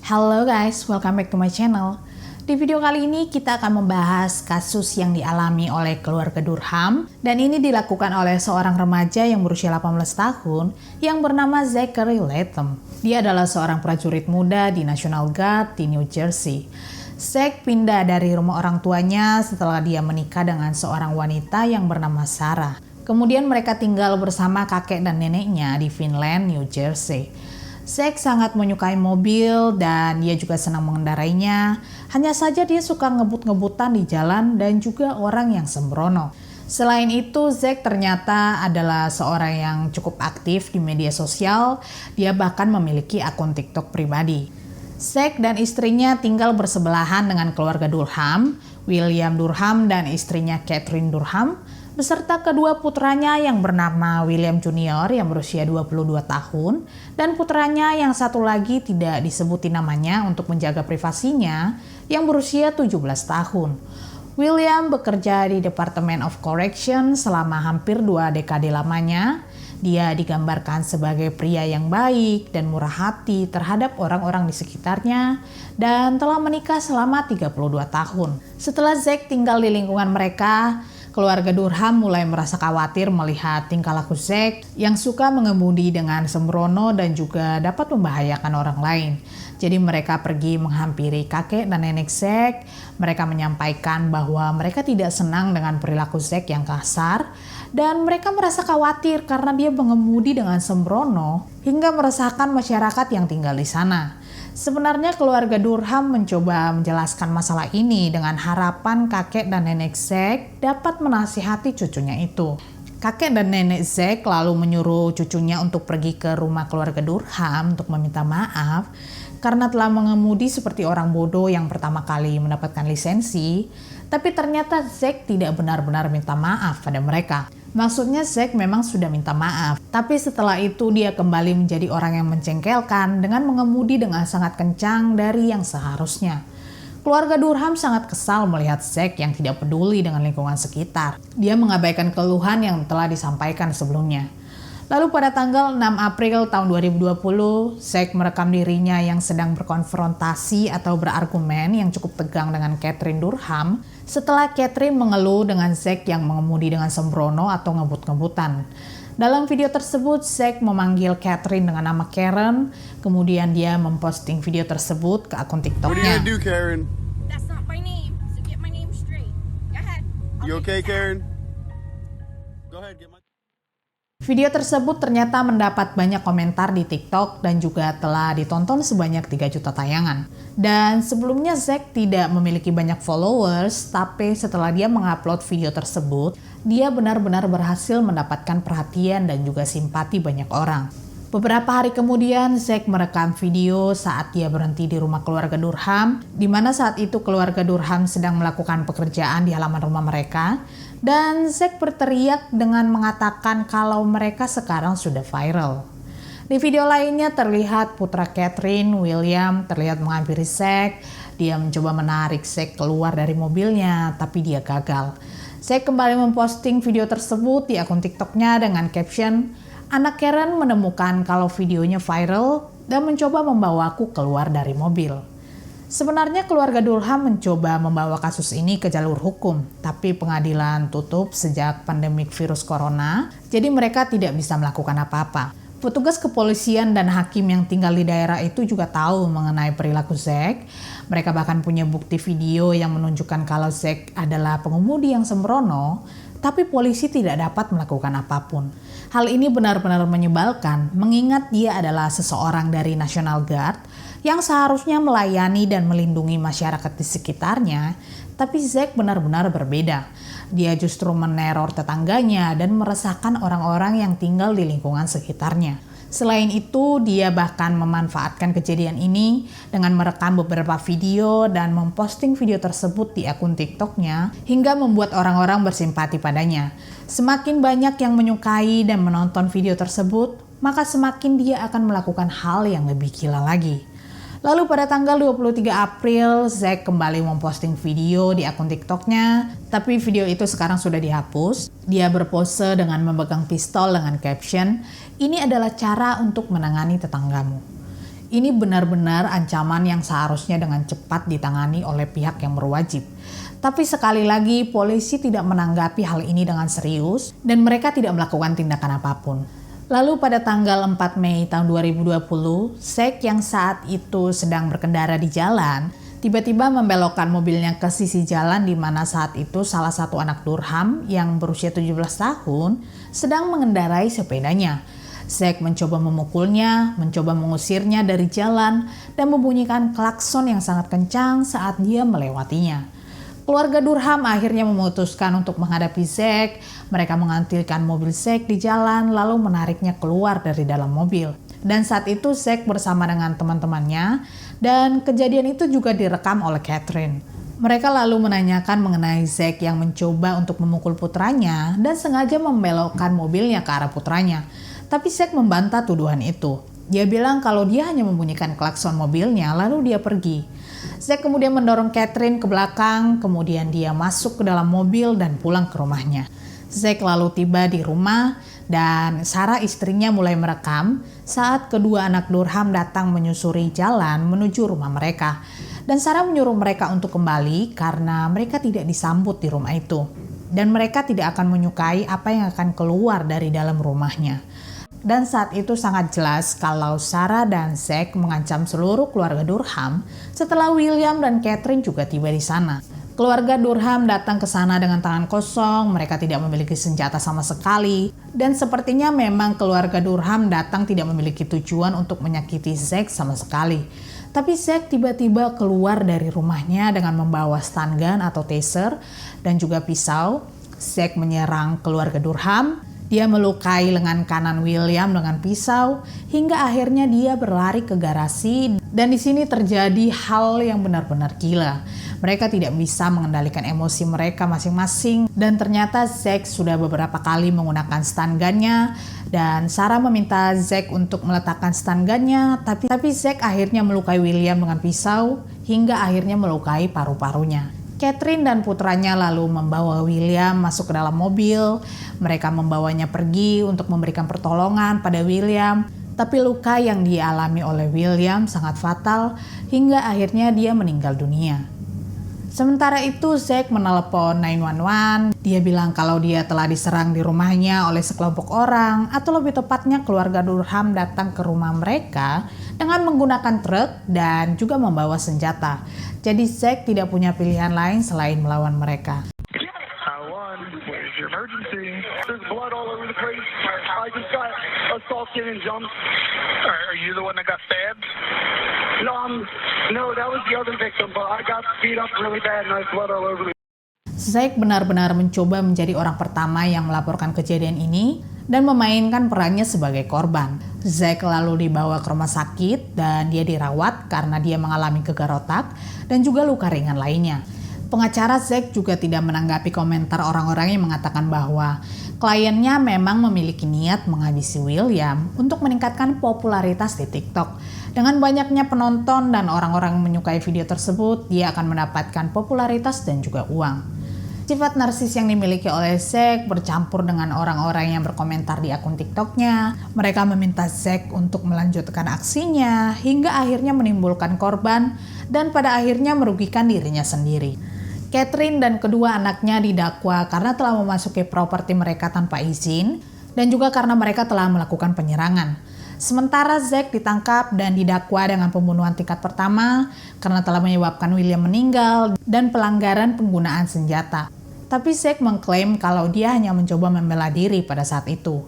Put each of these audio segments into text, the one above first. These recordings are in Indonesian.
Halo guys, welcome back to my channel. Di video kali ini kita akan membahas kasus yang dialami oleh keluarga Durham, dan ini dilakukan oleh seorang remaja yang berusia 18 tahun yang bernama Zachary Latham. Dia adalah seorang prajurit muda di National Guard di New Jersey. Zach pindah dari rumah orang tuanya setelah dia menikah dengan seorang wanita yang bernama Sarah. Kemudian mereka tinggal bersama kakek dan neneknya di Finland, New Jersey. Zach sangat menyukai mobil dan dia juga senang mengendarainya. Hanya saja dia suka ngebut-ngebutan di jalan dan juga orang yang sembrono. Selain itu, Zach ternyata adalah seorang yang cukup aktif di media sosial. Dia bahkan memiliki akun TikTok pribadi. Zach dan istrinya tinggal bersebelahan dengan keluarga Durham, William Durham dan istrinya Catherine Durham, beserta kedua putranya yang bernama William Jr. yang berusia 22 tahun dan putranya yang satu lagi tidak disebutin namanya untuk menjaga privasinya yang berusia 17 tahun. William bekerja di Department of Correction selama hampir 2 dekade lamanya. Dia digambarkan sebagai pria yang baik dan murah hati terhadap orang-orang di sekitarnya dan telah menikah selama 32 tahun. Setelah Zach tinggal di lingkungan mereka, keluarga Durham mulai merasa khawatir melihat tingkah laku Zach yang suka mengemudi dengan sembrono dan juga dapat membahayakan orang lain. Jadi mereka pergi menghampiri kakek dan nenek Zach. Mereka menyampaikan bahwa mereka tidak senang dengan perilaku Zach yang kasar dan mereka merasa khawatir karena dia mengemudi dengan sembrono hingga meresahkan masyarakat yang tinggal di sana. Sebenarnya keluarga Durham mencoba menjelaskan masalah ini dengan harapan kakek dan nenek Zach dapat menasihati cucunya itu. Kakek dan nenek Zach lalu menyuruh cucunya untuk pergi ke rumah keluarga Durham untuk meminta maaf karena telah mengemudi seperti orang bodoh yang pertama kali mendapatkan lisensi. Tapi ternyata Zach tidak benar-benar minta maaf pada mereka. Maksudnya Zach memang sudah minta maaf, tapi setelah itu dia kembali menjadi orang yang mencengkelkan dengan mengemudi dengan sangat kencang dari yang seharusnya. Keluarga Durham sangat kesal melihat Zach yang tidak peduli dengan lingkungan sekitar. Dia mengabaikan keluhan yang telah disampaikan sebelumnya. Lalu pada tanggal 6 April tahun 2020, Zach merekam dirinya yang sedang berkonfrontasi atau berargumen yang cukup tegang dengan Catherine Durham setelah Catherine mengeluh dengan Zach yang mengemudi dengan sembrono atau ngebut-ngebutan. Dalam video tersebut, Zach memanggil Catherine dengan nama Karen, kemudian dia memposting video tersebut ke akun TikToknya. What are you gonna do, Karen? That's not my name, so get my name straight. Go ahead. You okay, Karen? Go ahead, get my... Video tersebut ternyata mendapat banyak komentar di TikTok dan juga telah ditonton sebanyak 3 juta tayangan. Dan sebelumnya Zach tidak memiliki banyak followers, tapi setelah dia mengupload video tersebut, dia benar-benar berhasil mendapatkan perhatian dan juga simpati banyak orang. Beberapa hari kemudian, Zach merekam video saat dia berhenti di rumah keluarga Durham, di mana saat itu keluarga Durham sedang melakukan pekerjaan di halaman rumah mereka, dan Zach berteriak dengan mengatakan kalau mereka sekarang sudah viral. Di video lainnya terlihat putra Catherine, William, terlihat menghampiri Zach. Dia mencoba menarik Zach keluar dari mobilnya, tapi dia gagal. Zach kembali memposting video tersebut di akun TikToknya dengan caption, "Anak Karen menemukan kalau videonya viral dan mencoba membawaku keluar dari mobil." Sebenarnya keluarga Durham mencoba membawa kasus ini ke jalur hukum, tapi pengadilan tutup sejak pandemik virus corona, jadi mereka tidak bisa melakukan apa-apa. Petugas kepolisian dan hakim yang tinggal di daerah itu juga tahu mengenai perilaku Zach. Mereka bahkan punya bukti video yang menunjukkan kalau Zach adalah pengemudi yang sembrono, tapi polisi tidak dapat melakukan apapun. Hal ini benar-benar menyebalkan mengingat dia adalah seseorang dari National Guard yang seharusnya melayani dan melindungi masyarakat di sekitarnya, tapi Zach benar-benar berbeda. Dia justru meneror tetangganya dan meresahkan orang-orang yang tinggal di lingkungan sekitarnya. Selain itu, dia bahkan memanfaatkan kejadian ini dengan merekam beberapa video dan memposting video tersebut di akun TikToknya hingga membuat orang-orang bersimpati padanya. Semakin banyak yang menyukai dan menonton video tersebut, maka semakin dia akan melakukan hal yang lebih gila lagi. Lalu pada tanggal 23 April, Zach kembali memposting video di akun TikToknya, tapi video itu sekarang sudah dihapus. Dia berpose dengan memegang pistol dengan caption, "Ini adalah cara untuk menangani tetanggamu." Ini benar-benar ancaman yang seharusnya dengan cepat ditangani oleh pihak yang berwajib. Tapi sekali lagi, polisi tidak menanggapi hal ini dengan serius dan mereka tidak melakukan tindakan apapun. Lalu pada tanggal 4 Mei tahun 2020, Zack yang saat itu sedang berkendara di jalan, tiba-tiba membelokkan mobilnya ke sisi jalan di mana saat itu salah satu anak Durham yang berusia 17 tahun sedang mengendarai sepedanya. Zack mencoba memukulnya, mencoba mengusirnya dari jalan, dan membunyikan klakson yang sangat kencang saat dia melewatinya. Keluarga Durham akhirnya memutuskan untuk menghadapi Zack. Mereka mengantilkan mobil Zack di jalan, lalu menariknya keluar dari dalam mobil. Dan saat itu Zack bersama dengan teman-temannya, dan kejadian itu juga direkam oleh Catherine. Mereka lalu menanyakan mengenai Zack yang mencoba untuk memukul putranya dan sengaja membelokkan mobilnya ke arah putranya. Tapi Zack membantah tuduhan itu. Dia bilang kalau dia hanya membunyikan klakson mobilnya lalu dia pergi. Zack kemudian mendorong Catherine ke belakang, kemudian dia masuk ke dalam mobil dan pulang ke rumahnya. Zack lalu tiba di rumah dan Sarah istrinya mulai merekam saat kedua anak Durham datang menyusuri jalan menuju rumah mereka. Dan Sarah menyuruh mereka untuk kembali karena mereka tidak disambut di rumah itu. Dan mereka tidak akan menyukai apa yang akan keluar dari dalam rumahnya. Dan saat itu sangat jelas kalau Sarah dan Zack mengancam seluruh keluarga Durham setelah William dan Catherine juga tiba di sana. Keluarga Durham datang ke sana dengan tangan kosong, mereka tidak memiliki senjata sama sekali. Dan sepertinya memang keluarga Durham datang tidak memiliki tujuan untuk menyakiti Zack sama sekali. Tapi Zack tiba-tiba keluar dari rumahnya dengan membawa stun gun atau taser dan juga pisau. Zack menyerang keluarga Durham. Dia melukai lengan kanan William dengan pisau hingga akhirnya dia berlari ke garasi dan di sini terjadi hal yang benar-benar gila. Mereka tidak bisa mengendalikan emosi mereka masing-masing dan ternyata Zack sudah beberapa kali menggunakan stun gun-nya dan Sarah meminta Zack untuk meletakkan stun gun-nya tapi Zack akhirnya melukai William dengan pisau hingga akhirnya melukai paru-parunya. Catherine dan putranya lalu membawa William masuk ke dalam mobil. Mereka membawanya pergi untuk memberikan pertolongan pada William. Tapi luka yang dialami oleh William sangat fatal hingga akhirnya dia meninggal dunia. Sementara itu Zack menelepon 911. Dia bilang kalau dia telah diserang di rumahnya oleh sekelompok orang atau lebih tepatnya keluarga Durham datang ke rumah mereka dengan menggunakan truk dan juga membawa senjata. Jadi Zack tidak punya pilihan lain selain melawan mereka. Where's your emergency? There's blood all over the place. I just got assaulted and jumped. Are you the one that got stabbed? No, that was the other victim, but I got beat up really bad and I had blood all over me. Zack benar-benar mencoba menjadi orang pertama yang melaporkan kejadian ini dan memainkan perannya sebagai korban. Zack lalu dibawa ke rumah sakit dan dia dirawat karena dia mengalami gegar otak dan juga luka ringan lainnya. Pengacara Zack juga tidak menanggapi komentar orang-orang yang mengatakan bahwa kliennya memang memiliki niat menghabisi William untuk meningkatkan popularitas di TikTok. Dengan banyaknya penonton dan orang-orang yang menyukai video tersebut, dia akan mendapatkan popularitas dan juga uang. Sifat narsis yang dimiliki oleh Zack bercampur dengan orang-orang yang berkomentar di akun TikToknya. Mereka meminta Zack untuk melanjutkan aksinya hingga akhirnya menimbulkan korban dan pada akhirnya merugikan dirinya sendiri. Catherine dan kedua anaknya didakwa karena telah memasuki properti mereka tanpa izin dan juga karena mereka telah melakukan penyerangan. Sementara Zack ditangkap dan didakwa dengan pembunuhan tingkat pertama karena telah menyebabkan William meninggal dan pelanggaran penggunaan senjata. Tapi Zack mengklaim kalau dia hanya mencoba membela diri pada saat itu.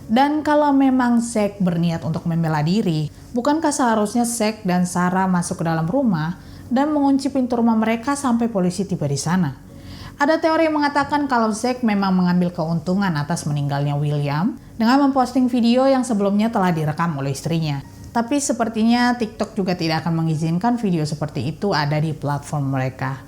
Dan kalau memang Zack berniat untuk membela diri, bukankah seharusnya Zack dan Sarah masuk ke dalam rumah dan mengunci pintu rumah mereka sampai polisi tiba di sana? Ada teori yang mengatakan kalau Zack memang mengambil keuntungan atas meninggalnya William dengan memposting video yang sebelumnya telah direkam oleh istrinya. Tapi sepertinya TikTok juga tidak akan mengizinkan video seperti itu ada di platform mereka.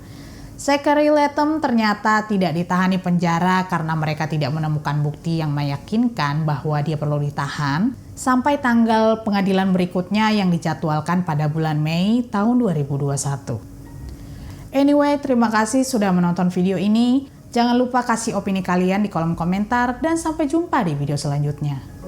Zachary Latham ternyata tidak ditahan di penjara karena mereka tidak menemukan bukti yang meyakinkan bahwa dia perlu ditahan sampai tanggal pengadilan berikutnya yang dijadwalkan pada bulan Mei tahun 2021. Anyway, terima kasih sudah menonton video ini. Jangan lupa kasih opini kalian di kolom komentar dan sampai jumpa di video selanjutnya.